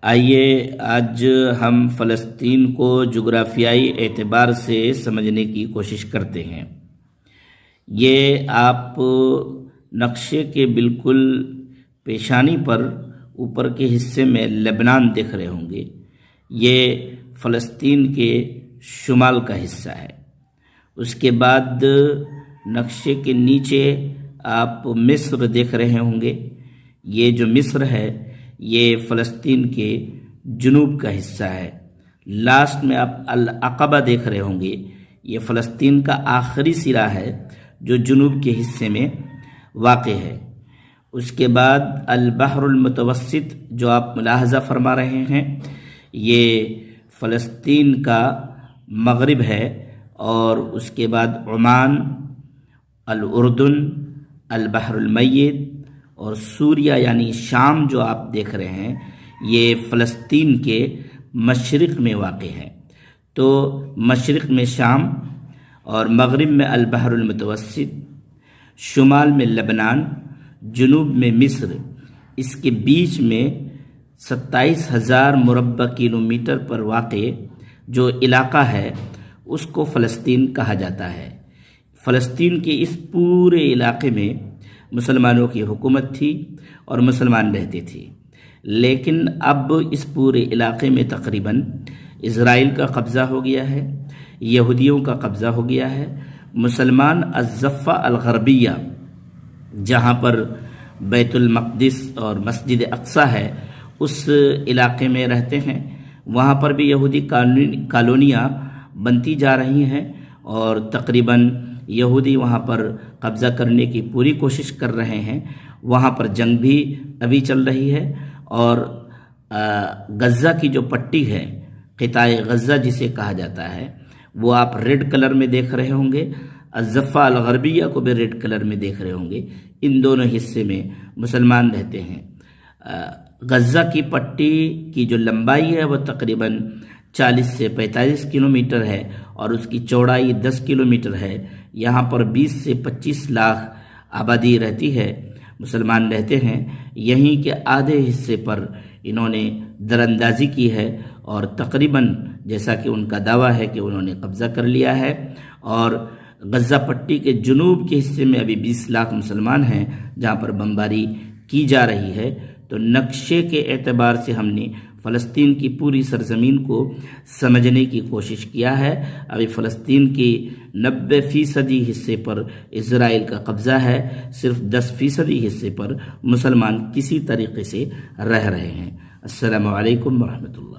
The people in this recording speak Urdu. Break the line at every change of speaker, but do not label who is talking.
آئیے آج ہم فلسطین کو جغرافیائی اعتبار سے سمجھنے کی کوشش کرتے ہیں۔ یہ آپ نقشے کے بالکل پیشانی پر اوپر کے حصے میں لبنان دیکھ رہے ہوں گے۔ یہ فلسطین کے شمال کا حصہ ہے۔ اس کے بعد نقشے کے نیچے آپ مصر دیکھ رہے ہوں گے۔ یہ جو مصر ہے یہ فلسطین کے جنوب کا حصہ ہے۔ لاسٹ میں آپ العقبہ دیکھ رہے ہوں گے۔ یہ فلسطین کا آخری سرا ہے جو جنوب کے حصے میں واقع ہے۔ اس کے بعد البحر المتوسط جو آپ ملاحظہ فرما رہے ہیں یہ فلسطین کا مغرب ہے، اور اس کے بعد عمان، الاردن، البحر المیت اور سوریہ یعنی شام جو آپ دیکھ رہے ہیں یہ فلسطین کے مشرق میں واقع ہے۔ تو مشرق میں شام اور مغرب میں البحر المتوسط، شمال میں لبنان، جنوب میں مصر، اس کے بیچ میں 27,000 مربع کلومیٹر پر واقع جو علاقہ ہے اس کو فلسطین کہا جاتا ہے۔ فلسطین کے اس پورے علاقے میں مسلمانوں کی حکومت تھی اور مسلمان رہتے تھے، لیکن اب اس پورے علاقے میں تقریباً اسرائیل کا قبضہ ہو گیا ہے، یہودیوں کا قبضہ ہو گیا ہے۔ مسلمان الضفہ الغربیہ جہاں پر بیت المقدس اور مسجد اقصیٰ ہے اس علاقے میں رہتے ہیں۔ وہاں پر بھی یہودی کالونیاں بنتی جا رہی ہیں، اور تقریباً یہودی وہاں پر قبضہ کرنے کی پوری کوشش کر رہے ہیں۔ وہاں پر جنگ بھی ابھی چل رہی ہے، اور غزہ کی جو پٹی ہے، قطاع غزہ جسے کہا جاتا ہے، وہ آپ ریڈ کلر میں دیکھ رہے ہوں گے۔ الضفہ الغربیہ کو بھی ریڈ کلر میں دیکھ رہے ہوں گے۔ ان دونوں حصے میں مسلمان رہتے ہیں۔ غزہ کی پٹی کی جو لمبائی ہے وہ تقریباً 40 سے 45 کلومیٹر ہے، اور اس کی چوڑائی 10 کلومیٹر ہے۔ یہاں پر 20 سے 25 لاکھ آبادی رہتی ہے، مسلمان رہتے ہیں۔ یہیں کے آدھے حصے پر انہوں نے دراندازی کی ہے، اور تقریباً جیسا کہ ان کا دعویٰ ہے کہ انہوں نے قبضہ کر لیا ہے۔ اور غزہ پٹی کے جنوب کے حصے میں ابھی 20 لاکھ مسلمان ہیں جہاں پر بمباری کی جا رہی ہے۔ تو نقشے کے اعتبار سے ہم نے فلسطین کی پوری سرزمین کو سمجھنے کی کوشش کیا ہے۔ ابھی فلسطین کی 90% حصے پر اسرائیل کا قبضہ ہے، صرف 10% حصے پر مسلمان کسی طریقے سے رہ رہے ہیں۔ السلام علیکم ورحمۃ اللہ۔